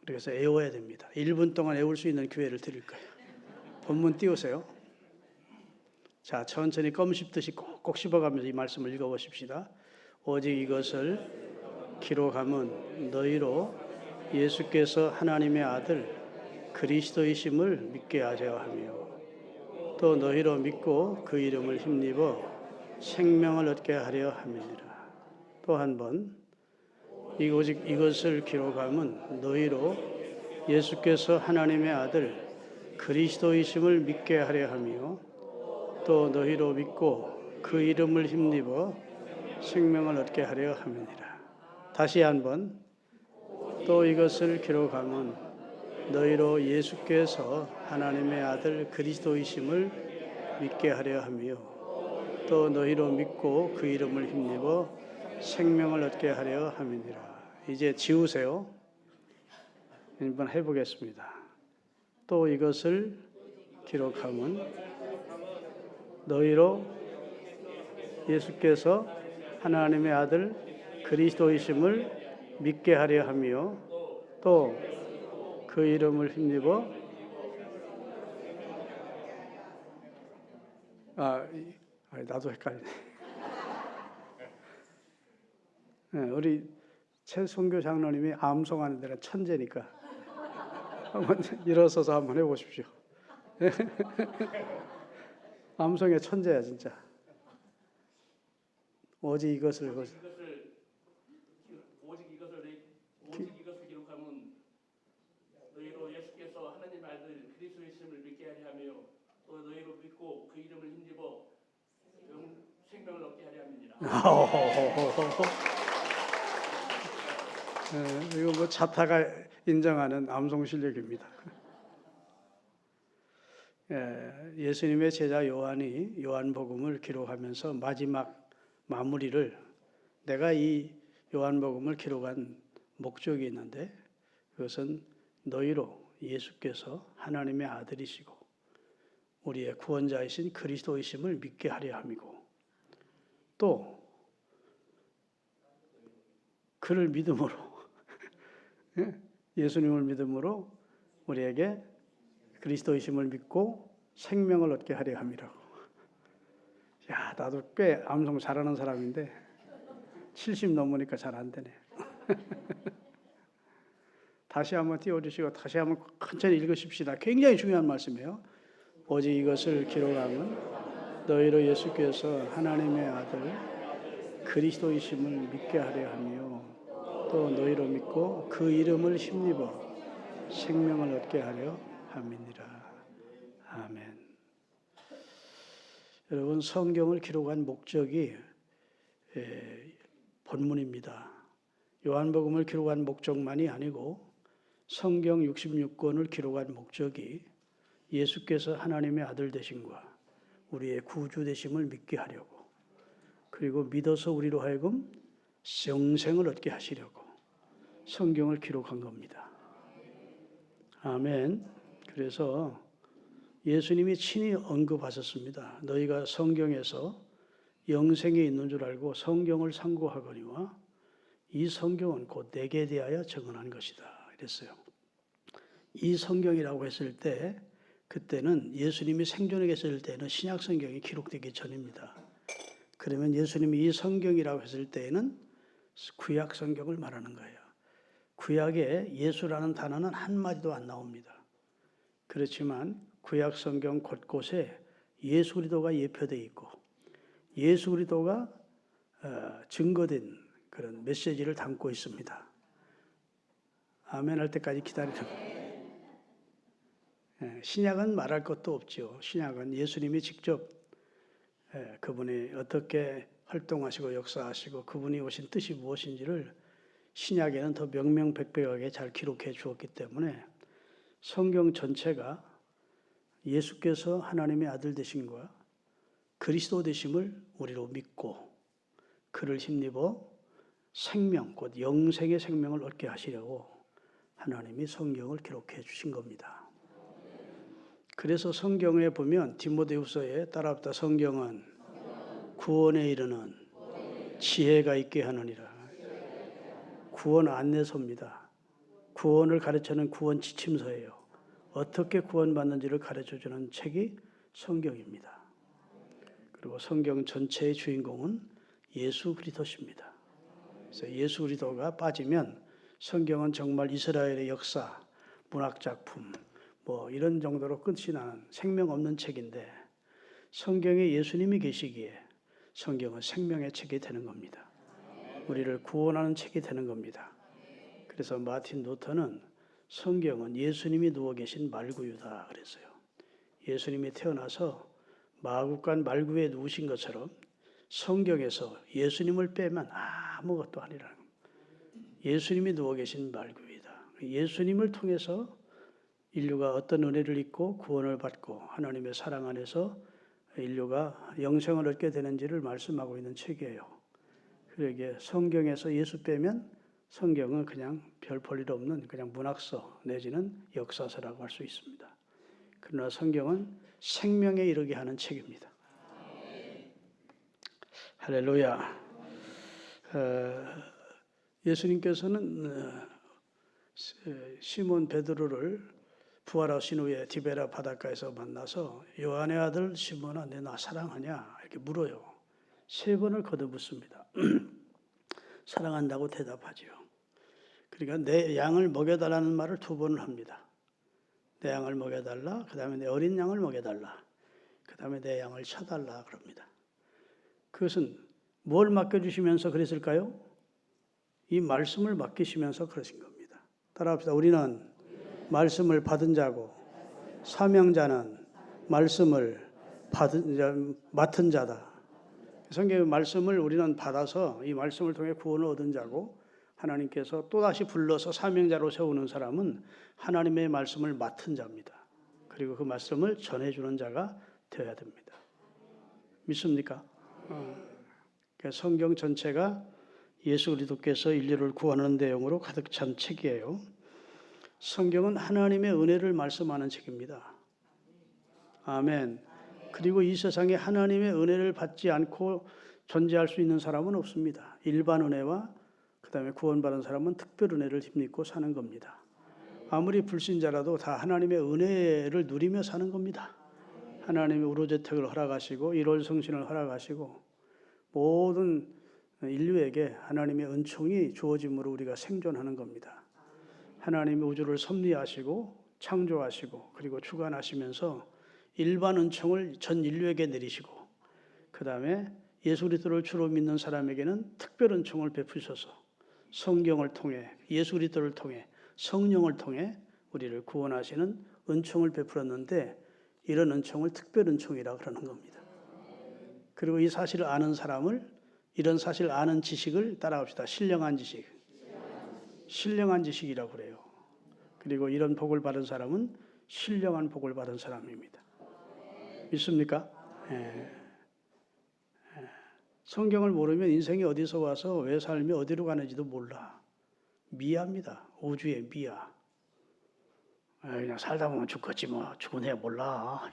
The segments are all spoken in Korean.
그래서 애워야 됩니다. 1분 동안 애울 수 있는 기회를 드릴 거예요. 본문 띄우세요. 자, 천천히 껌 씹듯이 꼭꼭 씹어가면서 이 말씀을 읽어보십시다. 오직 이것을 기록함은 너희로 예수께서 하나님의 아들 그리스도이심을 믿게 하려 하며 또 너희로 믿고 그 이름을 힘입어 생명을 얻게 하려 함이니라. 또 한 번, 오직 이것을 기록함은 너희로 예수께서 하나님의 아들 그리스도이심을 믿게 하려 하며 또 너희로 믿고 그 이름을 힘입어 생명을 얻게 하려 함이니라. 다시 한번, 또 이것을 기록함은 너희로 예수께서 하나님의 아들 그리스도이심을 믿게 하려 하며 또 너희로 믿고 그 이름을 힘입어 생명을 얻게 하려 함이니라. 이제 지우세요. 한번 해보겠습니다. 또 이것을 기록함은 너희로 예수께서 하나님의 아들 그리스도이심을 믿게 하려 하며 또 그 이름을 힘입어 나도 헷갈리네. 우리 최 선교 장로님이 암송하는 데가 천재니까 한번 일어서서 한번 해보십시오. 암송의 천재야 진짜. 오직 이것을 기록하면 너희로 예수께서 하나님의 아들 그리스도이심을 믿게 하려 하며 또 너희로 믿고 그 이름을 힘입어 생명을 얻게 하려 함이니라. 이거 뭐 자타가 인정하는 암송 실력입니다. 예수님의 제자 요한이 요한복음을 기록하면서 마지막 마무리를 내가 이 요한복음을 기록한 목적이 있는데 그것은 너희로 예수께서 하나님의 아들이시고 우리의 구원자이신 그리스도이심을 믿게 하려 함이고 또 그를 믿음으로 예수님을 믿음으로 우리에게 그리스도이심을 믿고 생명을 얻게 하려 함이라고. 야, 나도 꽤 암송 잘하는 사람인데 70 넘으니까 잘 안 되네. 다시 한번 띄워주시고 다시 한번 천천히 읽으십시다. 굉장히 중요한 말씀이에요. 오직 이것을 기록하면 너희로 예수께서 하나님의 아들 그리스도이심을 믿게 하려 하며 또 너희로 믿고 그 이름을 힘입어 생명을 얻게 하려 함이니라. 아멘. 여러분, 성경을 기록한 목적이 본문입니다. 요한복음을 기록한 목적만이 아니고 성경 66권을 기록한 목적이 예수께서 하나님의 아들 되심과 우리의 구주 되심을 믿게 하려고 그리고 믿어서 우리로 하여금 영생을 얻게 하시려고 성경을 기록한 겁니다. 아멘. 그래서 예수님이 친히 언급하셨습니다. 너희가 성경에서 영생이 있는 줄 알고 성경을 상고하거니와 이 성경은 곧 내게 대하여 증언한 것이다. 이랬어요. 이 성경이라고 했을 때 그때는 예수님이 생존에 계실 때는 신약 성경이 기록되기 전입니다. 그러면 예수님이 이 성경이라고 했을 때에는 구약 성경을 말하는 거예요. 구약에 예수라는 단어는 한마디도 안 나옵니다. 그렇지만 구약 성경 곳곳에 예수 그리스도가 예표되어 있고 예수 그리스도가 증거된 그런 메시지를 담고 있습니다. 아멘 할 때까지 기다리는 거예요. 신약은 말할 것도 없죠. 신약은 예수님이 직접 그분이 어떻게 활동하시고 역사하시고 그분이 오신 뜻이 무엇인지를 신약에는 더 명명백백하게 잘 기록해 주었기 때문에 성경 전체가 예수께서 하나님의 아들 되심과 그리스도 되심을 우리로 믿고 그를 힘입어 생명, 곧 영생의 생명을 얻게 하시려고 하나님이 성경을 기록해 주신 겁니다. 그래서 성경에 보면 디모데후서에 따라붙다 성경은 구원에 이르는 지혜가 있게 하느니라. 구원 안내서입니다. 구원을 가르치는 구원 지침서예요. 어떻게 구원받는지를 가르쳐주는 책이 성경입니다. 그리고 성경 전체의 주인공은 예수 그리스도십니다. 그래서 예수 그리스도가 빠지면 성경은 정말 이스라엘의 역사, 문학 작품, 뭐 이런 정도로 끝이 나는 생명 없는 책인데 성경에 예수님이 계시기에 성경은 생명의 책이 되는 겁니다. 우리를 구원하는 책이 되는 겁니다. 그래서 마틴 루터는 성경은 예수님이 누워 계신 말구유다 그랬어요. 예수님이 태어나서 마구간 말구에 누우신 것처럼 성경에서 예수님을 빼면 아무것도 아니라는 겁니다. 예수님이 누워 계신 말구이다. 예수님을 통해서 인류가 어떤 은혜를 입고 구원을 받고 하나님의 사랑 안에서 인류가 영생을 얻게 되는지를 말씀하고 있는 책이에요. 그러기에 성경에서 예수 빼면 성경은 그냥 별 볼 일 없는 그냥 문학서 내지는 역사서라고 할 수 있습니다. 그러나 성경은 생명에 이르게 하는 책입니다. 할렐루야. 예수님께서는 시몬 베드로를 부활하신 후에 디베라 바닷가에서 만나서 요한의 아들 시몬아 내 나 사랑하냐 이렇게 물어요. 3번을 거듭묻습니다. 사랑한다고 대답하지요. 그러니까 내 양을 먹여달라는 말을 2번을 합니다. 내 양을 먹여달라. 그 다음에 내 어린 양을 먹여달라. 그 다음에 내 양을 쳐달라 그럽니다. 그것은 뭘 맡겨주시면서 그랬을까요? 이 말씀을 맡기시면서 그러신 겁니다. 따라합시다. 우리는 말씀을 받은 자고 사명자는 말씀을 맡은 자다. 성경의 말씀을 우리는 받아서 이 말씀을 통해 구원을 얻은 자고 하나님께서 또다시 불러서 사명자로 세우는 사람은 하나님의 말씀을 맡은 자입니다. 그리고 그 말씀을 전해주는 자가 되어야 됩니다. 믿습니까? 성경 전체가 예수 그리스도께서 인류를 구원하는 내용으로 가득 찬 책이에요. 성경은 하나님의 은혜를 말씀하는 책입니다. 아멘. 그리고 이 세상에 하나님의 은혜를 받지 않고 존재할 수 있는 사람은 없습니다. 일반 은혜와 그 다음에 구원받은 사람은 특별 은혜를 힘입고 사는 겁니다. 아무리 불신자라도 다 하나님의 은혜를 누리며 사는 겁니다. 하나님이 우로재택을 허락하시고 1월 성신을 허락하시고 모든 인류에게 하나님의 은총이 주어짐으로 우리가 생존하는 겁니다. 하나님이 우주를 섭리하시고 창조하시고 그리고 주관하시면서 일반 은총을 전 인류에게 내리시고 그 다음에 예수 그리스도를 주로 믿는 사람에게는 특별 은총을 베푸셔서 성경을 통해 예수 그리스도를 통해 성령을 통해 우리를 구원하시는 은총을 베풀었는데 이런 은총을 특별 은총이라고 그러는 겁니다. 그리고 이 사실을 아는 사람을 이런 사실을 아는 지식을 따라갑시다. 신령한 지식. 신령한 지식이라고 그래요. 그리고 이런 복을 받은 사람은 신령한 복을 받은 사람입니다. 믿습니까? 성경을 모르면 인생이 어디서 와서 왜 삶이 어디로 가는지도 몰라. 미아입니다. 우주의 미아. 그냥 살다 보면 죽겠지 뭐. 죽은 애 몰라.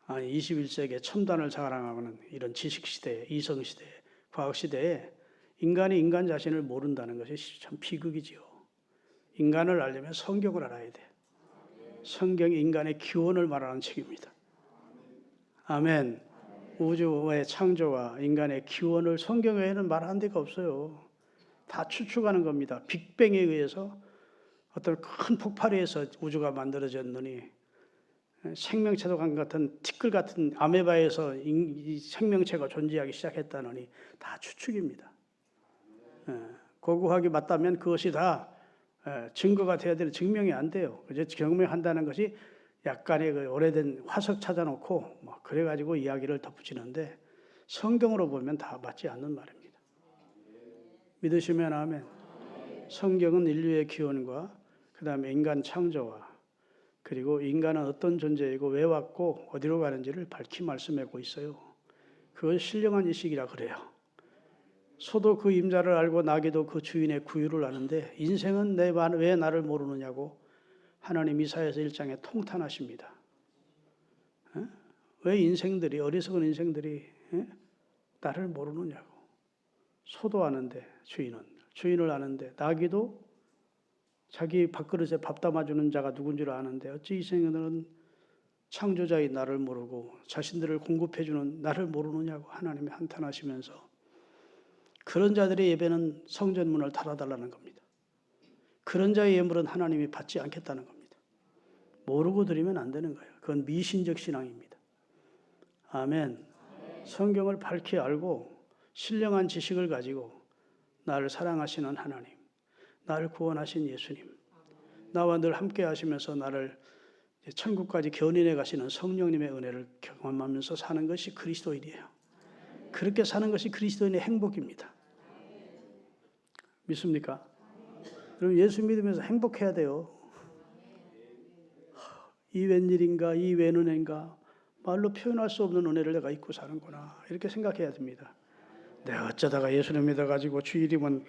아니 21세기에 첨단을 자랑하는 이런 지식시대, 이성시대, 과학시대에 인간이 인간 자신을 모른다는 것이 참 비극이지요. 인간을 알려면 성경을 알아야 돼. 성경이 인간의 기원을 말하는 책입니다. 아멘. 우주의 창조와 인간의 기원을 성경 외에는 말하는 데가 없어요. 다 추측하는 겁니다. 빅뱅에 의해서 어떤 큰 폭발에 의해서 우주가 만들어졌느니 생명체도 같은 티끌 같은 아메바에서 이 생명체가 존재하기 시작했다느니 다 추측입니다. 고고하게 맞다면 그것이 다 증거가 돼야 되는 증명이 안 돼요. 이제 증명한다는 것이 약간의 그 오래된 화석 찾아놓고 뭐 그래가지고 이야기를 덧붙이는데 성경으로 보면 다 맞지 않는 말입니다. 믿으시면 아멘. 성경은 인류의 기원과 그 다음에 인간 창조와 그리고 인간은 어떤 존재이고 왜 왔고 어디로 가는지를 밝히 말씀하고 있어요. 그걸 신령한 지식이라 그래요. 소도 그 임자를 알고 나귀도 그 주인의 구유를 아는데 인생은 왜 나를 모르느냐고 하나님 이사야서 1장에 통탄하십니다. 왜 인생들이 어리석은 인생들이 나를 모르느냐고. 소도 아는데 주인을 아는데 나귀도 자기 밥그릇에 밥 담아주는 자가 누군 줄 아는데 어찌 이 생들은 창조자인 나를 모르고 자신들을 공급해주는 나를 모르느냐고 하나님이 한탄하시면서 그런 자들의 예배는 성전문을 닫아달라는 겁니다. 그런 자의 예물은 하나님이 받지 않겠다는 겁니다. 모르고 드리면 안 되는 거예요. 그건 미신적 신앙입니다. 아멘. 성경을 밝히 알고 신령한 지식을 가지고 나를 사랑하시는 하나님, 나를 구원하신 예수님, 나와 늘 함께 하시면서 나를 천국까지 견인해 가시는 성령님의 은혜를 경험하면서 사는 것이 그리스도인이에요. 그렇게 사는 것이 그리스도인의 행복입니다. 믿습니까? 여러분 예수 믿으면서 행복해야 돼요. 이 웬일인가, 이 웬은혜인가, 말로 표현할 수 없는 은혜를 내가 잊고 사는구나 이렇게 생각해야 됩니다. 내가 어쩌다가 예수를 믿어가지고 주일이면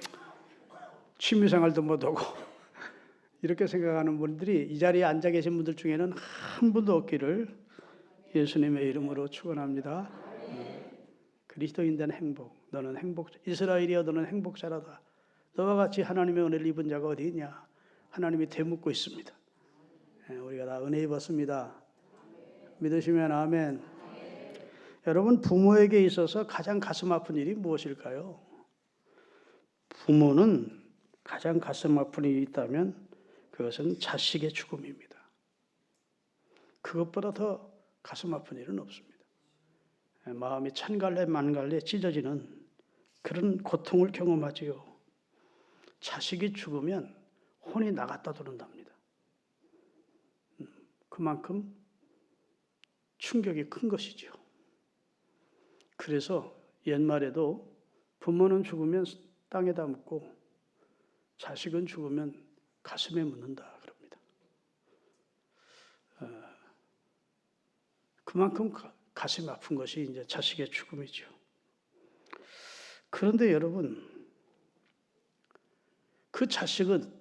취미생활도 못하고 이렇게 생각하는 분들이 이 자리에 앉아 계신 분들 중에는 한 분도 없기를 예수님의 이름으로 축원합니다. 그리스도인 된 행복, 너는 행복, 이스라엘이여 너는 행복자라다. 너와 같이 하나님의 은혜를 입은 자가 어디 있냐? 하나님이 되묻고 있습니다. 우리가 다 은혜 입었습니다. 믿으시면 아멘. 여러분 부모에게 있어서 가장 가슴 아픈 일이 무엇일까요? 부모는 가장 가슴 아픈 일이 있다면 그것은 자식의 죽음입니다. 그것보다 더 가슴 아픈 일은 없습니다. 마음이 천갈래 만갈래 찢어지는 그런 고통을 경험하지요. 자식이 죽으면 혼이 나갔다 들어온답니다. 그만큼 충격이 큰 것이죠. 그래서 옛말에도 부모는 죽으면 땅에다 묻고 자식은 죽으면 가슴에 묻는다 그럽니다. 그만큼 가슴이 아픈 것이 이제 자식의 죽음이죠. 그런데 여러분, 그 자식은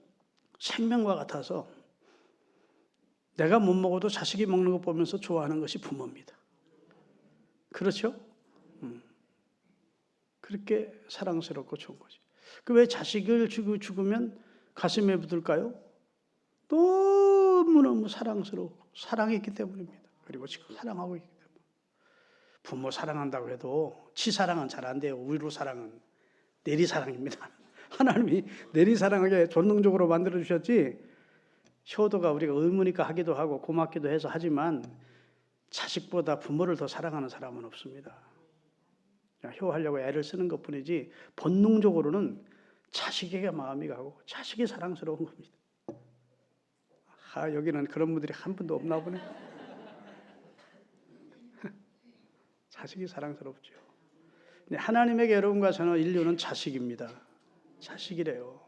생명과 같아서 내가 못 먹어도 자식이 먹는 것 보면서 좋아하는 것이 부모입니다. 그렇죠? 그렇게 사랑스럽고 좋은 거죠. 그 왜 자식을 죽으면 가슴에 묻을까요? 너무너무 사랑스러워 사랑했기 때문입니다. 그리고 지금 사랑하고 있기 때문에. 부모 사랑한다고 해도 치사랑은 잘 안 돼요. 위로 사랑은 내리사랑입니다. 하나님이 내리사랑하게 본능적으로 만들어주셨지 효도가 우리가 의무니까 하기도 하고 고맙기도 해서 하지만 자식보다 부모를 더 사랑하는 사람은 없습니다. 효하려고 애를 쓰는 것뿐이지 본능적으로는 자식에게 마음이 가고 자식이 사랑스러운 겁니다. 여기는 그런 분들이 한 분도 없나 보네. 자식이 사랑스럽죠. 근데 하나님에게 여러분과 저는 인류는 자식입니다. 자식이래요.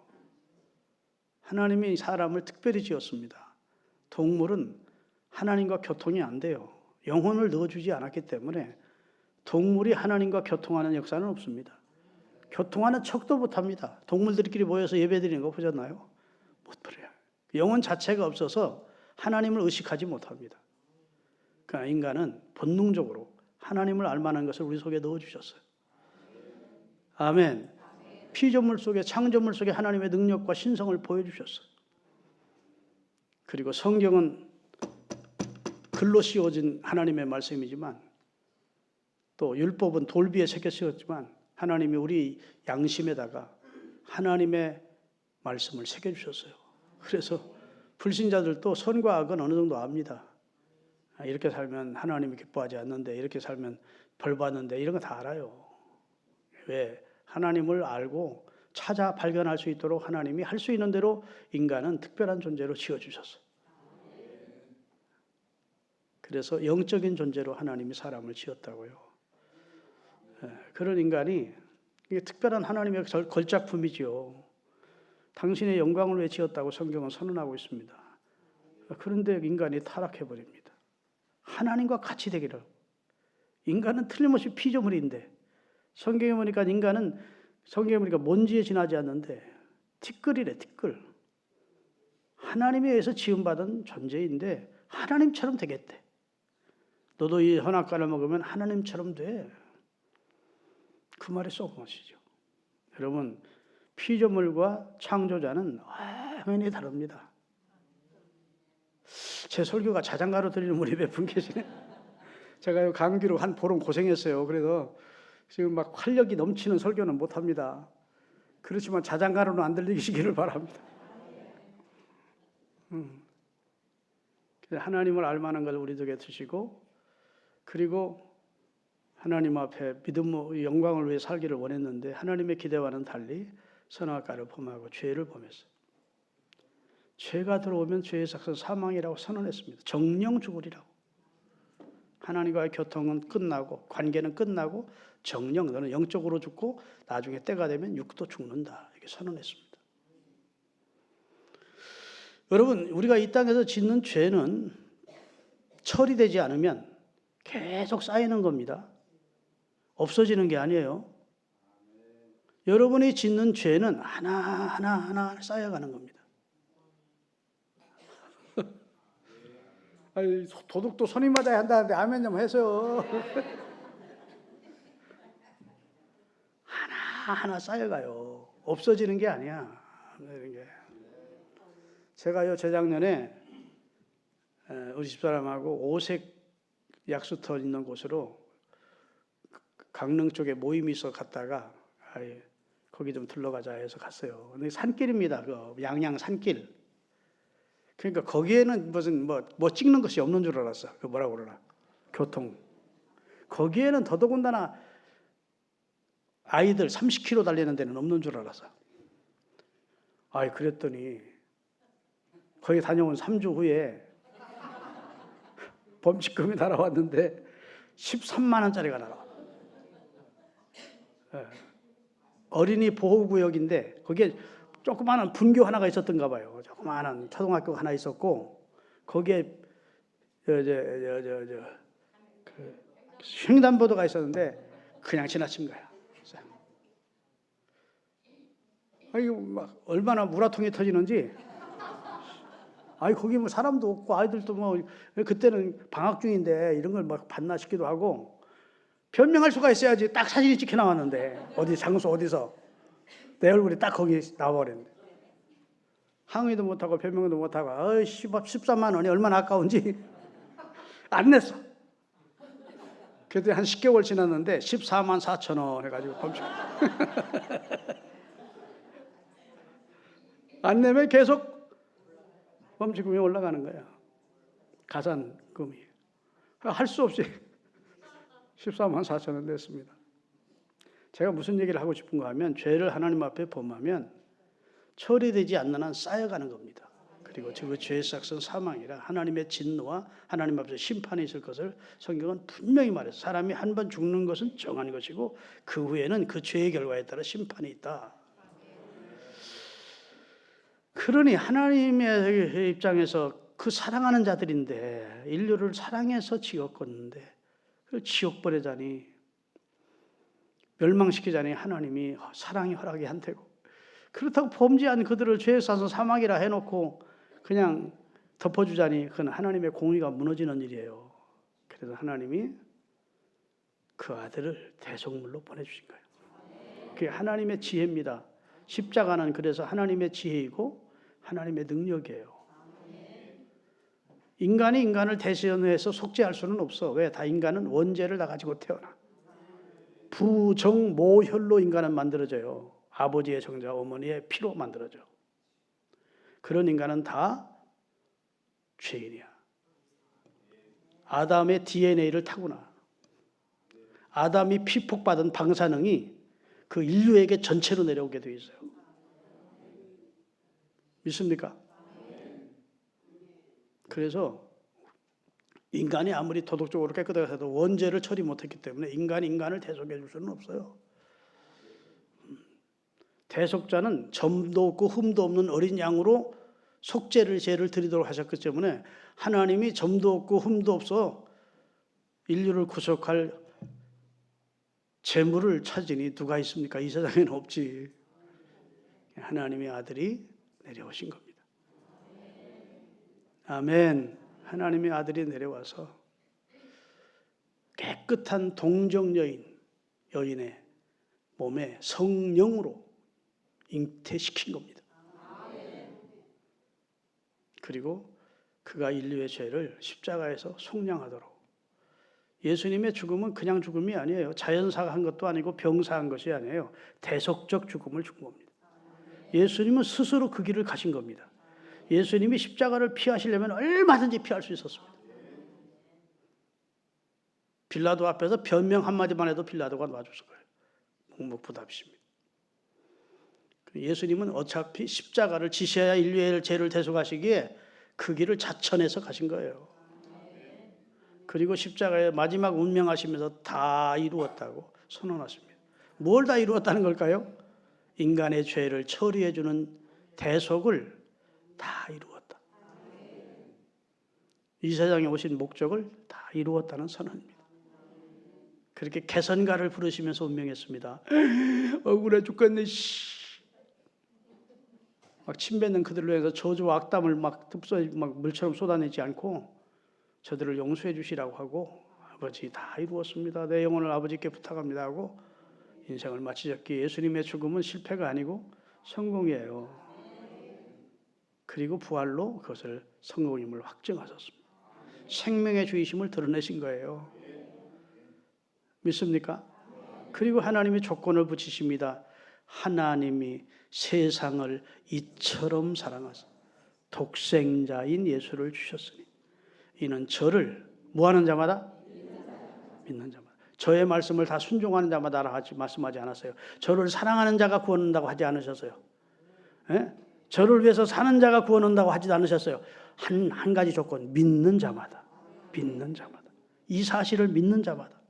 하나님이 사람을 특별히 지었습니다. 동물은 하나님과 교통이 안 돼요. 영혼을 넣어주지 않았기 때문에 동물이 하나님과 교통하는 역사는 없습니다. 교통하는 척도 못합니다. 동물들끼리 모여서 예배드리는 거 보셨나요? 못 버려요. 영혼 자체가 없어서 하나님을 의식하지 못합니다. 그러니까 인간은 본능적으로 하나님을 알만한 것을 우리 속에 넣어주셨어요. 아멘. 피조물 속에 창조물 속에 하나님의 능력과 신성을 보여주셨어요. 그리고 성경은 글로 씌워진 하나님의 말씀이지만 또 율법은 돌비에 새겨 씌웠지만 하나님이 우리 양심에다가 하나님의 말씀을 새겨주셨어요. 그래서 불신자들도 선과 악은 어느 정도 압니다. 이렇게 살면 하나님이 기뻐하지 않는데 이렇게 살면 벌 받는데 이런 거 다 알아요. 왜? 하나님을 알고 찾아 발견할 수 있도록 하나님이 할 수 있는 대로 인간은 특별한 존재로 지어주셨어요. 그래서 영적인 존재로 하나님이 사람을 지었다고요. 그런 인간이 이게 특별한 하나님의 걸작품이지요. 당신의 영광을 위해 지었다고 성경은 선언하고 있습니다. 그런데 인간이 타락해버립니다. 하나님과 같이 되기를. 인간은 틀림없이 피조물인데 성경에 보니까 인간은 성경에 보니까 먼지에 지나지 않는데 티끌이래 티끌. 하나님에 의해서 지음받은 존재인데 하나님처럼 되겠대. 너도 이 선악과를 먹으면 하나님처럼 돼. 그 말이 쏙 멋이죠. 여러분 피조물과 창조자는 당연히 다릅니다. 제 설교가 자장가로 들리는 분이 몇 분 계시네. 제가 감기로 한 보름 고생했어요. 그래서 지금 막 활력이 넘치는 설교는 못합니다. 그렇지만 자장가로는 안 들리시기를 바랍니다. 하나님을 알만한 걸 우리 덕에 드시고, 그리고 하나님 앞에 믿음의 영광을 위해 살기를 원했는데 하나님의 기대와는 달리 선악과를 범하고 죄를 범했어요. 죄가 들어오면 죄의 삭은 사망이라고 선언했습니다. 정령 죽으리라고. 하나님과의 교통은 끝나고 관계는 끝나고 정령, 너는 영적으로 죽고 나중에 때가 되면 육도 죽는다. 이렇게 선언했습니다. 여러분, 우리가 이 땅에서 짓는 죄는 처리되지 않으면 계속 쌓이는 겁니다. 없어지는 게 아니에요. 여러분이 짓는 죄는 하나 쌓여가는 겁니다. 아니, 도둑도 손이 맞아야 한다는데 아멘 좀 해서요. 하나 쌓여가요. 없어지는 게 아니야. 이런 게. 제가요, 재작년에 우리 집사람하고 오색 약수터 있는 곳으로 강릉 쪽에 모임이 있어 갔다가 거기 좀 들러가자 해서 갔어요. 근데 산길입니다. 그 양양 산길. 그러니까 거기에는 무슨 뭐 찍는 것이 없는 줄 알았어. 그 뭐라고 그러나 교통. 거기에는 더더군다나 아이들 30km 달리는 데는 없는 줄 알았어. 그랬더니 거기 다녀온 3주 후에 범칙금이 날아왔는데 13만 원짜리가 날아와. 어린이 보호구역인데 거기에 조그마한 분교 하나가 있었던가 봐요. 조그마한 초등학교 하나 있었고 거기에 그 횡단보도가 있었는데 그냥 지나친 거야. 이거 막 얼마나 물화통이 터지는지. 거기 뭐 사람도 없고 아이들도 뭐 그때는 방학 중인데 이런 걸 막 봤나 싶기도 하고. 변명할 수가 있어야지. 딱 사진이 찍혀 나왔는데 어디 장소 어디서 내 얼굴이 딱 거기 나와버렸는데 항의도 못하고 변명도 못하고 13만 원이 얼마나 아까운지 안 냈어. 그때 한 10개월 지났는데 14만 4천 원 해가지고 범칙 안 내면 계속 범칙금이 올라가는 거야. 가산금이. 할 수 없이 14만 4천 원 냈습니다. 제가 무슨 얘기를 하고 싶은가 하면 죄를 하나님 앞에 범하면 처리되지 않는 한 쌓여가는 겁니다. 그리고 그 죄의 삭은 사망이라 하나님의 진노와 하나님 앞에서 심판이 있을 것을 성경은 분명히 말해서 사람이 한 번 죽는 것은 정한 것이고 그 후에는 그 죄의 결과에 따라 심판이 있다. 그러니 하나님의 입장에서 그 사랑하는 자들인데 인류를 사랑해서 지었건데 그걸 지옥 보내자니 멸망시키자니 하나님이 사랑이 허락이 안 되고 그렇다고 범죄한 그들을 죄에 싸서 사망이라 해놓고 그냥 덮어주자니 그건 하나님의 공의가 무너지는 일이에요. 그래서 하나님이 그 아들을 대속물로 보내주신 거예요. 그게 하나님의 지혜입니다. 십자가는 그래서 하나님의 지혜이고 하나님의 능력이에요. 인간이 인간을 대신해서 속죄할 수는 없어. 왜? 다 인간은 원죄를 다 가지고 태어나. 부정모혈로 인간은 만들어져요. 아버지의 정자, 어머니의 피로 만들어져. 그런 인간은 다 죄인이야. 아담의 DNA를 타구나. 아담이 피폭받은 방사능이 그 인류에게 전체로 내려오게 되어 있어요. 믿습니까? 그래서 인간이 아무리 도덕적으로 깨끗하게 해도 원죄를 처리 못했기 때문에 인간이 인간을 대속해 줄 수는 없어요. 대속자는 점도 없고 흠도 없는 어린 양으로 속죄를 죄를 드리도록 하셨기 때문에 하나님이 점도 없고 흠도 없어 인류를 구속할 재물을 찾으니 누가 있습니까? 이 세상에는 없지. 하나님의 아들이 내려오신 겁니다. 아멘. 하나님의 아들이 내려와서 깨끗한 동정 여인의 몸에 성령으로 잉태시킨 겁니다. 그리고 그가 인류의 죄를 십자가에서 속량하도록. 예수님의 죽음은 그냥 죽음이 아니에요. 자연사한 것도 아니고 병사한 것이 아니에요. 대속적 죽음을 죽은 겁니다. 예수님은 스스로 그 길을 가신 겁니다. 예수님이 십자가를 피하시려면 얼마든지 피할 수 있었습니다. 빌라도 앞에서 변명 한마디만 해도 빌라도가 놔줬을 거예요. 묵묵부답이십니다. 예수님은 어차피 십자가를 지셔야 인류의 죄를 대속하시기에 그 길을 자천해서 가신 거예요. 그리고 십자가에 마지막 운명하시면서 다 이루었다고 선언하십니다. 뭘 다 이루었다는 걸까요? 인간의 죄를 처리해 주는 대속을 다 이루었다. 이 세상에 오신 목적을 다 이루었다는 선언입니다. 그렇게 개선가를 부르시면서 운명했습니다. 억울해 죽겠네. 막 침뱉는 그들로 해서 저주와 악담을 막 물처럼 쏟아내지 않고 저들을 용서해 주시라고 하고 아버지 다 이루었습니다. 내 영혼을 아버지께 부탁합니다 하고 인생을 마치셨기에 예수님의 죽음은 실패가 아니고 성공이에요. 그리고 부활로 그것을 성공임을 확증하셨습니다. 생명의 주이심을 드러내신 거예요. 믿습니까? 그리고 하나님이 조건을 붙이십니다. 하나님이 세상을 이처럼 사랑하사 독생자인 예수를 주셨으니 이는 저를 뭐하는 자마다? 믿는 자마다. 저의 말씀을 다 순종하는 자마다 말씀하지 않았어요. 저를 사랑하는 자가 구원 얻는다고 하지 않으셨어요. 예? 저를 위해서 사는 자가 구원 얻는다고 하지도 않으셨어요. 한 가지 조건, 믿는 자마다. 믿는 자마다. 이 사실을 믿는 자마다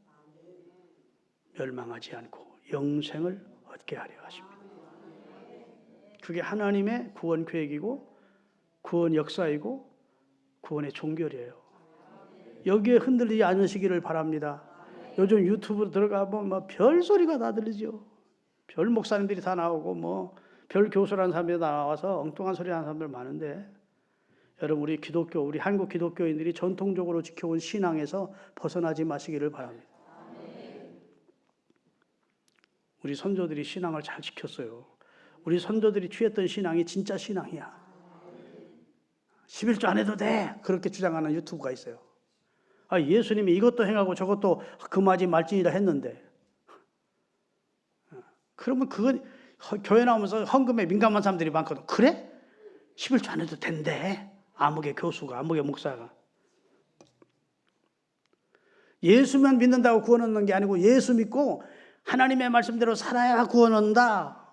멸망하지 않고 영생을 얻게 하려 하십니다. 그게 하나님의 구원 계획이고 구원 역사이고 구원의 종결이에요. 여기에 흔들리지 않으시기를 바랍니다. 요즘 유튜브 들어가면 뭐 별소리가 다 들리죠. 별 목사님들이 다 나오고 뭐 별 교수라는 사람들이 다 나와서 엉뚱한 소리 하는 사람들 많은데 여러분 우리 한국 기독교인들이 전통적으로 지켜온 신앙에서 벗어나지 마시기를 바랍니다. 우리 선조들이 신앙을 잘 지켰어요. 우리 선조들이 취했던 신앙이 진짜 신앙이야. 11조 안 해도 돼. 그렇게 주장하는 유튜브가 있어요. 예수님이 이것도 행하고 저것도 금하지 말지니라 했는데 그러면 그건 교회 나오면서 헌금에 민감한 사람들이 많거든. 그래? 11조 안 해도 된대. 아무개 교수가, 아무개 목사가. 예수만 믿는다고 구원 얻는 게 아니고 예수 믿고 하나님의 말씀대로 살아야 구원 얻는다.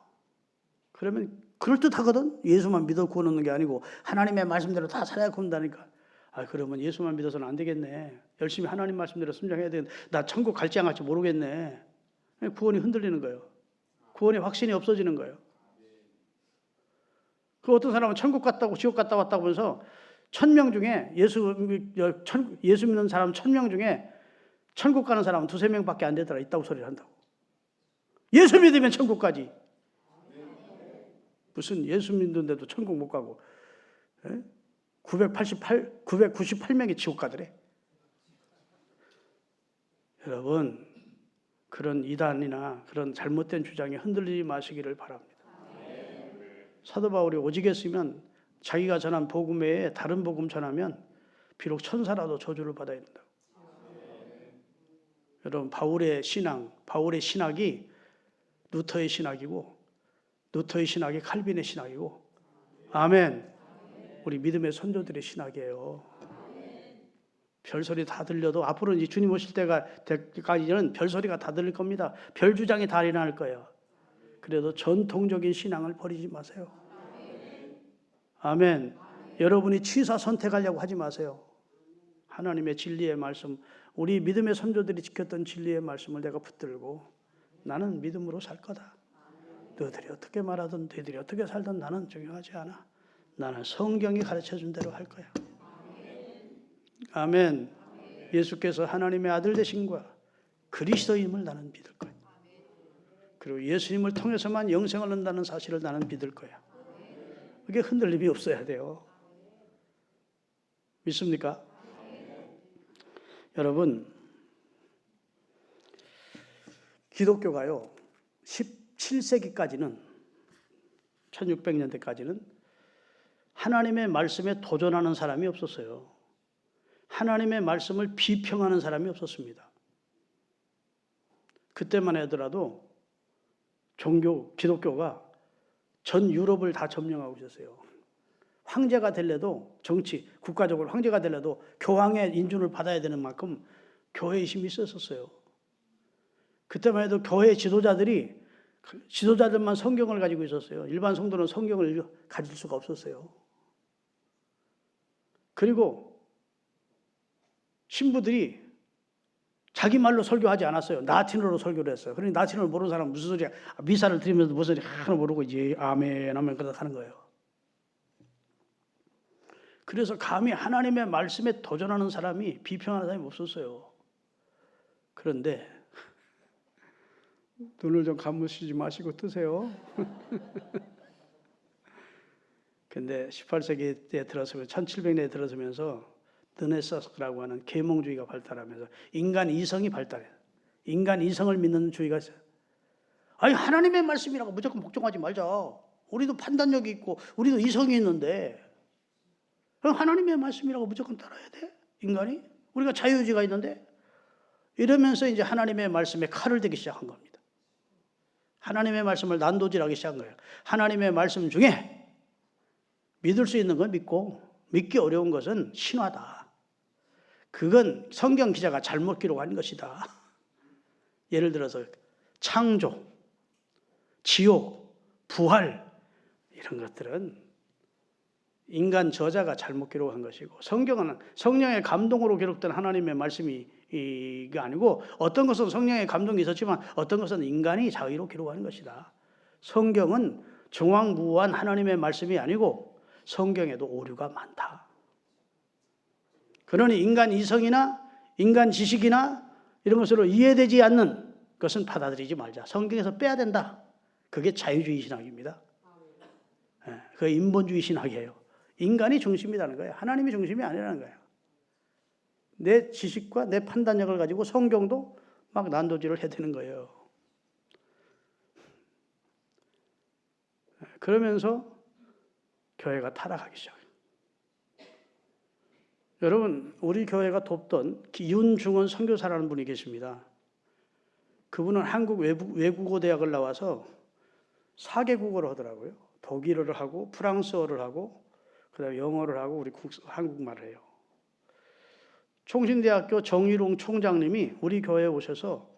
그러면 그럴듯하거든. 예수만 믿어 구원 얻는 게 아니고 하나님의 말씀대로 다 살아야 구원 얻는다니까. 그러면 예수만 믿어서는 안 되겠네. 열심히 하나님 말씀대로 순종해야 되겠네. 나 천국 갈지 안 갈지 모르겠네. 구원이 흔들리는 거예요. 구원의 확신이 없어지는 거예요. 그 어떤 사람은 천국 갔다고 지옥 갔다 왔다고 하면서 1000명 중에 예수 믿는 사람 1000명 중에 천국 가는 사람은 2-3명밖에 안 되더라. 있다고 소리를 한다고. 예수 믿으면 천국 가지. 무슨 예수 믿는데도 천국 못 가고 998명이 지옥 가더래. 여러분 그런 이단이나 그런 잘못된 주장에 흔들리지 마시기를 바랍니다. 사도 바울이 오직 했으면 자기가 전한 복음 외에 다른 복음 전하면 비록 천사라도 저주를 받아야 된다고. 여러분 바울의 신학이 루터의 신학이고 루터의 신학이 칼빈의 신학이고 아멘. 우리 믿음의 선조들의 신학이에요. 별소리 다 들려도 앞으로는 이제 주님 오실 때까지는 별소리가 다 들릴 겁니다. 별 주장이 다 일어날 거예요. 그래도 전통적인 신앙을 버리지 마세요. 아멘. 여러분이 취사 선택하려고 하지 마세요. 하나님의 진리의 말씀, 우리 믿음의 선조들이 지켰던 진리의 말씀을 내가 붙들고 나는 믿음으로 살 거다. 너희들이 어떻게 말하든 너희들이 어떻게 살든 나는 중요하지 않아. 나는 성경이 가르쳐준 대로 할 거야. 아멘. 예수께서 하나님의 아들 되심과 그리스도임을 나는 믿을 거야. 그리고 예수님을 통해서만 영생을 얻는다는 사실을 나는 믿을 거야. 그게 흔들림이 없어야 돼요. 믿습니까? 여러분, 기독교가요, 17세기까지는 1600년대까지는 하나님의 말씀에 도전하는 사람이 없었어요. 하나님의 말씀을 비평하는 사람이 없었습니다. 그때만 하더라도 기독교가 전 유럽을 다 점령하고 있었어요. 황제가 되려도 국가적으로 황제가 되려도 교황의 인준을 받아야 되는 만큼 교회의 힘이 있었어요. 그때만 해도 교회 지도자들만 성경을 가지고 있었어요. 일반 성도는 성경을 가질 수가 없었어요. 그리고 신부들이 자기 말로 설교하지 않았어요. 라틴어로 설교를 했어요. 그러니 라틴어를 모르는 사람은 무슨 소리야. 미사를 드리면서 무슨 소리 하나 모르고 이제 아멘 하면 그렇게 하는 거예요. 그래서 감히 하나님의 말씀에 도전하는 사람이 비평하는 사람이 없었어요. 그런데 눈을 좀 감으시지 마시고 뜨세요. 근데 18세기에 들어서면 1700년에 들어서면서 르네상스라고 하는 계몽주의가 발달하면서 인간 이성이 발달해요. 인간 이성을 믿는 주의가 있어요. 아니 하나님의 말씀이라고 무조건 복종하지 말자. 우리도 판단력이 있고 우리도 이성이 있는데 그럼 하나님의 말씀이라고 무조건 따라야 돼? 인간이? 우리가 자유의지가 있는데? 이러면서 이제 하나님의 말씀에 칼을 대기 시작한 겁니다. 하나님의 말씀을 난도질하기 시작한 거예요. 하나님의 말씀 중에 믿을 수 있는 건 믿고 믿기 어려운 것은 신화다. 그건 성경 기자가 잘못 기록한 것이다. 예를 들어서 창조, 지옥, 부활 이런 것들은 인간 저자가 잘못 기록한 것이고 성경은 성령의 감동으로 기록된 하나님의 말씀이 이게 아니고 어떤 것은 성령의 감동이 있었지만 어떤 것은 인간이 자의로 기록하는 것이다. 성경은 정황무한 하나님의 말씀이 아니고 성경에도 오류가 많다. 그러니 인간 이성이나 인간 지식이나 이런 것으로 이해되지 않는 것은 받아들이지 말자. 성경에서 빼야 된다. 그게 자유주의 신학입니다. 그게 인본주의 신학이에요. 인간이 중심이라는 거예요. 하나님이 중심이 아니라는 거예요. 내 지식과 내 판단력을 가지고 성경도 막 난도질을 해대는 거예요. 그러면서 교회가 타락하기 시작해요. 여러분, 우리 교회가 돕던 윤중원 선교사라는 분이 계십니다. 그분은 한국 외국어 대학을 나와서 4개국어를 하더라고요. 독일어를 하고 프랑스어를 하고 그다음에 영어를 하고 우리 한국말을 해요. 총신대학교 정일홍 총장님이 우리 교회에 오셔서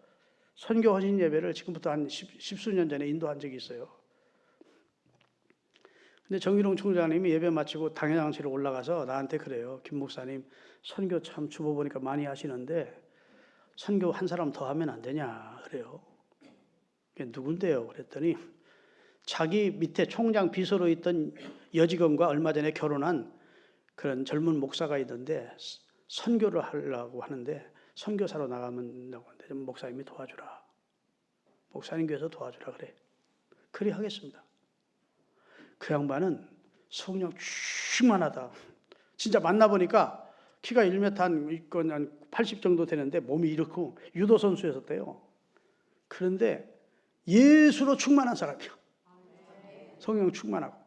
선교 헌신 예배를 지금부터 한 십수년 전에 인도한 적이 있어요. 근데 정일홍 총장님이 예배 마치고 당회장실에 올라가서 나한테 그래요. 김 목사님 선교 참 주보 보니까 많이 하시는데 선교 한 사람 더 하면 안 되냐 그래요. 누군데요? 그랬더니 자기 밑에 총장 비서로 있던 여직원과 얼마 전에 결혼한 그런 젊은 목사가 있는데 선교를 하려고 하는데 선교사로 나가면 된다고 하는데 목사님이 도와주라. 목사님 교회에서 도와주라 그래. 그리 하겠습니다. 그 양반은 성령 충만하다. 진짜 만나보니까 키가 1m 한 80 정도 되는데 몸이 이렇고 유도 선수였었대요. 그런데 예수로 충만한 사람이야. 성령 충만하고.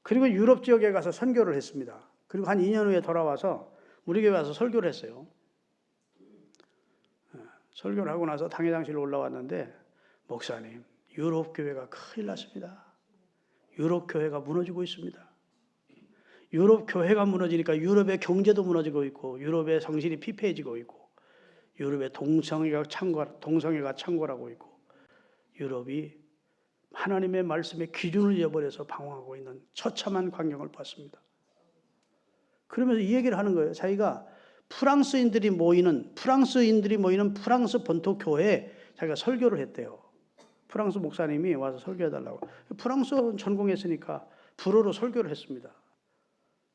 그리고 유럽 지역에 가서 선교를 했습니다. 그리고 한 2년 후에 돌아와서 우리 교회 와서 설교를 했어요. 설교를 하고 나서 당회장실로 올라왔는데 목사님, 유럽 교회가 큰일 났습니다. 유럽 교회가 무너지고 있습니다. 유럽 교회가 무너지니까 유럽의 경제도 무너지고 있고 유럽의 성실이 피폐해지고 있고 유럽의 동성애가 창궐하고 있고 유럽이 하나님의 말씀의 기준을 잃어버려서 방황하고 있는 처참한 광경을 봤습니다. 그러면서 이 얘기를 하는 거예요. 자기가 프랑스인들이 모이는 프랑스 본토 교회에 자기가 설교를 했대요. 프랑스 목사님이 와서 설교해달라고. 프랑스어 전공했으니까 불어로 설교를 했습니다.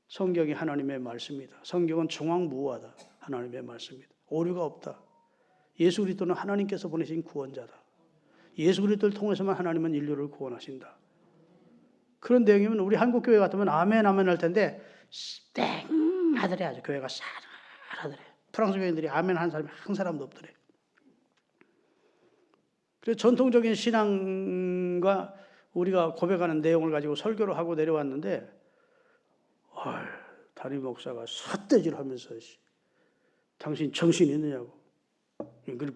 성경이 하나님의 말씀이다. 성경은 중앙무화다. 하나님의 말씀이다. 오류가 없다. 예수 그리스도는 하나님께서 보내신 구원자다. 예수 그리스도를 통해서만 하나님은 인류를 구원하신다. 그런 내용이면 우리 한국 교회 같으면 아멘 아멘 할 텐데 땡 하더래. 아주 교회가 싸하더래. 프랑스 교인들이 아멘 한 사람이 한 사람도 없더래. 그래서 전통적인 신앙과 우리가 고백하는 내용을 가지고 설교를 하고 내려왔는데 담임 목사가 삿대질하면서 당신 정신 있느냐고,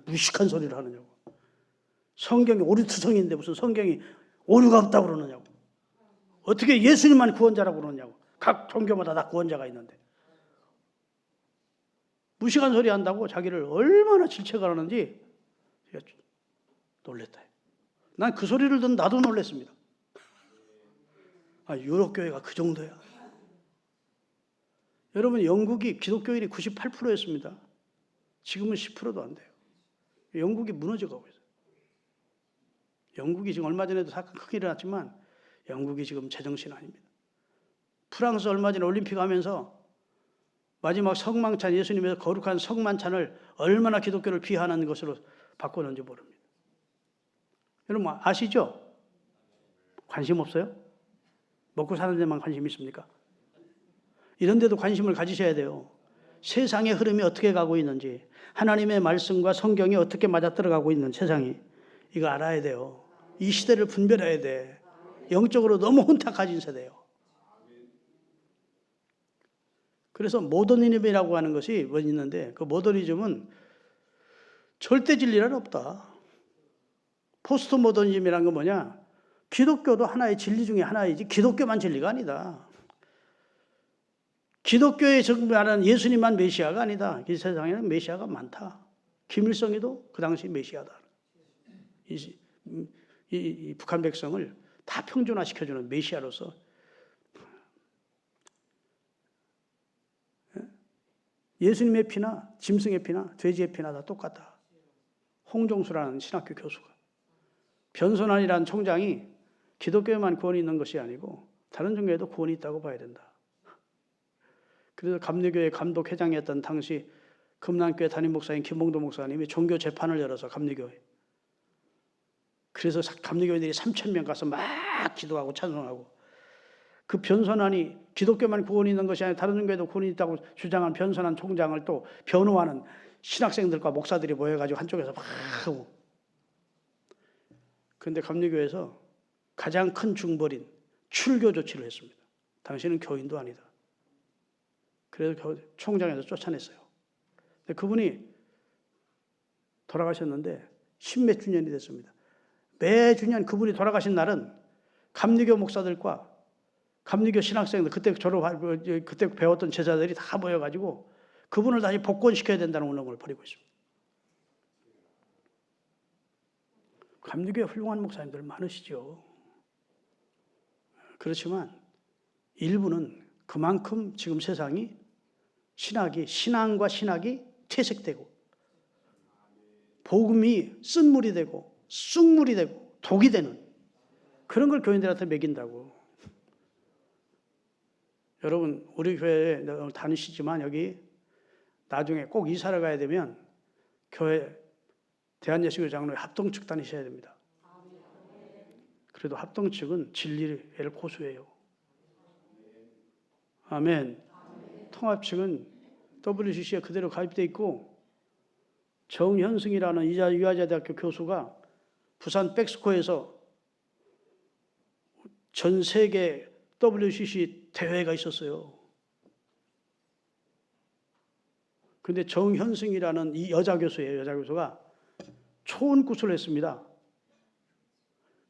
무식한 소리를 하느냐고, 성경이 오류투성인데 무슨 성경이 오류가 없다고 그러느냐고, 어떻게 예수님만 구원자라고 그러느냐고, 각 종교마다 다 구원자가 있는데, 무식한 소리 한다고 자기를 얼마나 질책을 하는지 놀랬다. 난 그 소리를 듣는 나도 놀랬습니다. 유럽 교회가 그 정도야. 여러분, 영국이 기독교인이 98%였습니다. 지금은 10%도 안 돼요. 영국이 무너져가고 있어요. 영국이 지금 얼마 전에도 사건 크게 일어났지만 영국이 지금 제정신 아닙니다. 프랑스 얼마 전에 올림픽 하면서 마지막 성만찬, 예수님의 거룩한 성만찬을 얼마나 기독교를 비하하는 것으로 바꾸는지 모릅니다. 여러분 아시죠? 관심 없어요? 먹고 사는 데만 관심 있습니까? 이런 데도 관심을 가지셔야 돼요. 세상의 흐름이 어떻게 가고 있는지, 하나님의 말씀과 성경이 어떻게 맞아떨어가고 있는 세상이, 이거 알아야 돼요. 이 시대를 분별해야 돼. 영적으로 너무 혼탁해진 세대예요. 그래서 모더니즘이라고 하는 것이 뭐 있는데, 그 모더니즘은 절대 진리란 없다. 포스트 모더니즘이란 건 뭐냐? 기독교도 하나의 진리 중에 하나이지 기독교만 진리가 아니다. 기독교에 정말하는 예수님만 메시아가 아니다. 이 세상에는 메시아가 많다. 김일성이도 그 당시 메시아다. 이 북한 백성을 다 평준화시켜주는 메시아로서 예수님의 피나 짐승의 피나 돼지의 피나 다 똑같다. 홍종수라는 신학교 교수가. 변선환이라는 총장이 기독교에만 구원이 있는 것이 아니고 다른 종교에도 구원이 있다고 봐야 된다. 그래서 감리교회 감독회장이었던 당시 금난교회 담임 목사인 김봉도 목사님이 종교 재판을 열어서 감리교회. 그래서 감리교회들이 3,000명 가서 막 기도하고 찬송하고, 그 변선환이 기독교만 구원이 있는 것이 아니라 다른 종교에도 구원이 있다고 주장한 변선환 총장을 또 변호하는 신학생들과 목사들이 모여가지고 한쪽에서 막 하고. 그런데 감리교회에서 가장 큰 중벌인 출교 조치를 했습니다. 당신은 교인도 아니다. 그래서 총장에서 쫓아냈어요. 근데 그분이 돌아가셨는데 10몇 주년이 됐습니다. 매주년 그분이 돌아가신 날은 감리교 목사들과 감리교 신학생들, 그때 배웠던 제자들이 다 모여가지고 그분을 다시 복권시켜야 된다는 운동을 벌이고 있습니다. 감리교회 훌륭한 목사님들 많으시죠. 그렇지만 일부는 그만큼 지금 세상이 신앙과 신학이 퇴색되고 복음이 쓴물이 되고 쑥물이 되고 독이 되는 그런 걸 교인들한테 먹인다고. 여러분, 우리 교회에 다니시지만 여기 나중에 꼭 이사를 가야 되면 교회 대한예수교 장로회 합동 측 다니셔야 됩니다. 그래도 합동 측은 진리를 고수해요. 아멘. 통합 측은 WCC에 그대로 가입되어 있고, 정현승이라는 유아자대학교 교수가 부산 백스코에서 전 세계 WCC 대회가 있었어요. 근데 정현승이라는 이 여자 교수예요. 여자 교수가 초원구슬을 했습니다.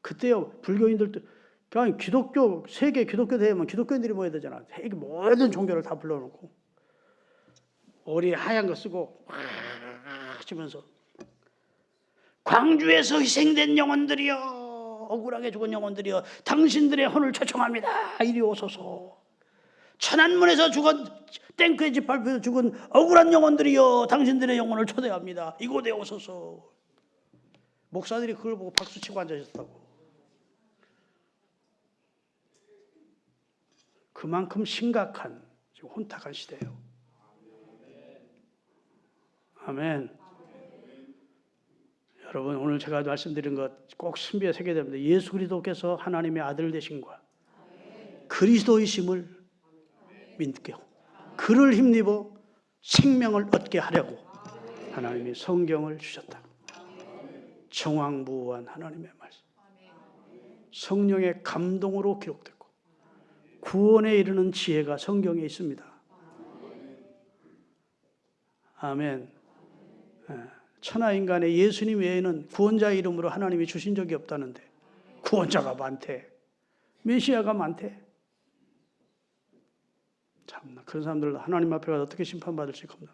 그때요, 불교인들도 그냥 기독교, 세계 기독교 대회면 기독교인들이 모여야 되잖아. 세계 모든 종교를 다 불러놓고 머리에 하얀 거 쓰고 막 하시면서 광주에서 희생된 영혼들이여, 억울하게 죽은 영혼들이여, 당신들의 혼을 초청합니다. 이리 오소서. 천안문에서 죽은, 탱크에 짓밟혀서 죽은 억울한 영혼들이여, 당신들의 영혼을 초대합니다. 이곳에 오소서. 목사들이 그걸 보고 박수치고 앉아있었다고. 그만큼 심각한, 지금 혼탁한 시대예요. 아멘. 여러분, 오늘 제가 말씀드린 것 꼭 신비에 새겨야 됩니다. 예수 그리스도께서 하나님의 아들 되심과 그리스도이심을 믿고 그를 힘입어 생명을 얻게 하려고 하나님이 성경을 주셨다. 정황무한 하나님의 말씀. 성령의 감동으로 기록됐고 구원에 이르는 지혜가 성경에 있습니다. 아멘. 천하인간의 예수님 외에는 구원자의 이름으로 하나님이 주신 적이 없다는데 구원자가 많대. 메시아가 많대. 참나, 그런 사람들 하나님 앞에 가서 어떻게 심판받을지 겁나.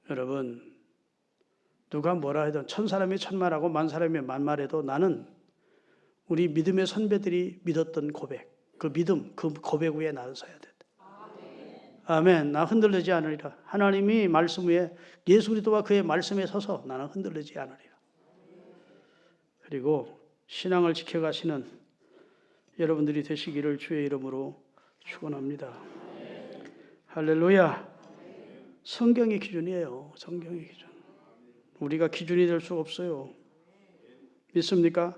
여러분, 누가 뭐라 해도 천 사람이 천말하고 만 사람이 만말해도 나는 우리 믿음의 선배들이 믿었던 고백, 그 믿음, 그 고백 위에 나는 서야 된다. 아멘. 나 흔들리지 않으리라. 하나님이 말씀 위에, 예수 그리스도와 그의 말씀에 서서 나는 흔들리지 않으리라. 그리고 신앙을 지켜가시는 여러분들이 되시기를 주의 이름으로 축원합니다. 할렐루야. 성경이 기준이에요. 성경이 기준. 우리가 기준이 될 수 없어요. 믿습니까?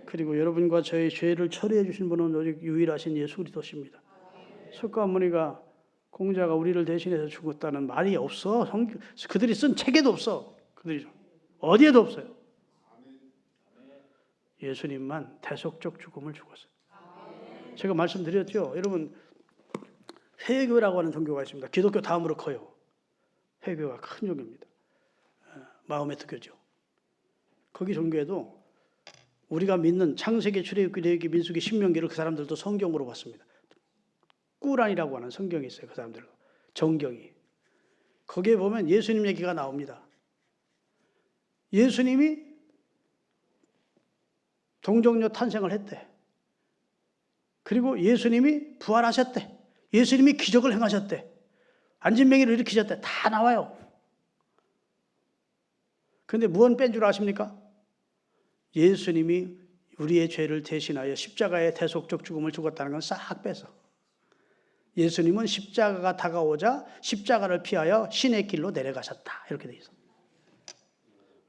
그리고 여러분과 저의 죄를 처리해 주신 분은 오직 유일하신 예수 그리스도십니다. 석가 어머니가 공자가 우리를 대신해서 죽었다는 말이 없어. 그들이 쓴 책에도 없어. 그들이 어디에도 없어요. 예수님만 대속적 죽음을 죽었어요. 제가 말씀드렸죠. 여러분, 회교라고 하는 종교가 있습니다. 기독교 다음으로 커요. 회교가 큰 종교입니다. 마음의 특교죠. 거기 종교에도 우리가 믿는 창세기, 출애굽기, 레위기, 민수기, 신명기를 그 사람들도 성경으로 봤습니다. 꾸란이라고 하는 성경이 있어요. 그 사람들 정경이. 거기에 보면 예수님 얘기가 나옵니다. 예수님이 동정녀 탄생을 했대. 그리고 예수님이 부활하셨대. 예수님이 기적을 행하셨대. 안진뱅이를 일으키셨대. 다 나와요. 그런데 무언 뺀 줄 아십니까? 예수님이 우리의 죄를 대신하여 십자가의 대속적 죽음을 죽었다는 건 싹 뺐어. 예수님은 십자가가 다가오자 십자가를 피하여 신의 길로 내려가셨다. 이렇게 돼 있어.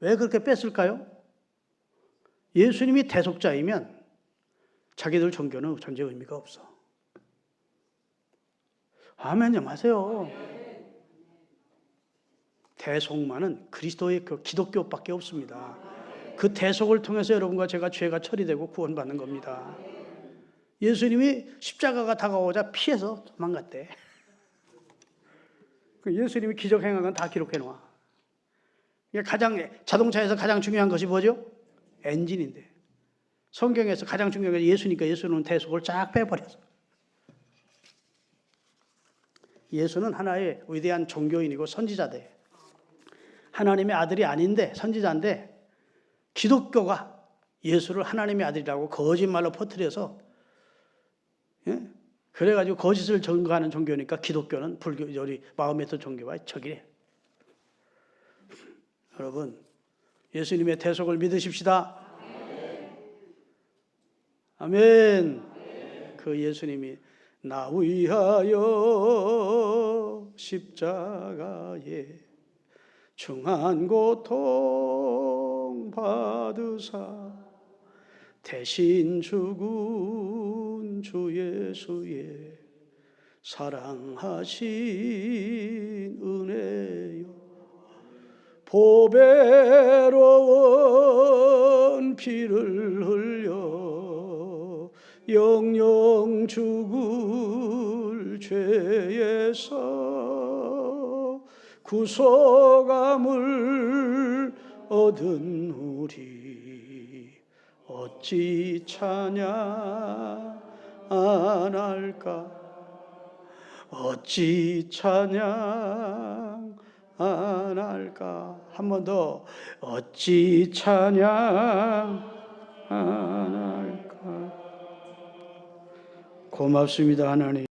왜 그렇게 뺐을까요? 예수님이 대속자이면 자기들 종교는 전혀 의미가 없어. 아멘 좀 하세요. 대속만은 그리스도의 그 기독교밖에 없습니다. 그 대속을 통해서 여러분과 제가 죄가 처리되고 구원받는 겁니다. 예수님이 십자가가 다가오자 피해서 도망갔대. 예수님이 기적 행한 건 다 기록해 놓아. 자동차에서 가장 중요한 것이 뭐죠? 엔진인데. 성경에서 가장 중요한 게 예수니까 예수는 대속을 쫙 빼버렸어. 예수는 하나의 위대한 종교인이고 선지자대. 하나님의 아들이 아닌데 선지자인데 기독교가 예수를 하나님의 아들이라고 거짓말로 퍼뜨려서 그래가지고 거짓을 증거하는 종교니까 기독교는 불교, 우리 마호메트 종교와 적이래. 여러분, 예수님의 대속을 믿으십시다. 아멘. 그 예수님이 나 위하여 십자가에 중한 고통 받으사 대신 죽은 주 예수의 사랑하신 은혜요 보배로운 피를 흘려 영영 죽을 죄에서 구속함을 얻은 우리 어찌 찬양 안 할까 어찌 찬양 안 할까 한 번 더 어찌 찬양 안 할까 고맙습니다 하나님.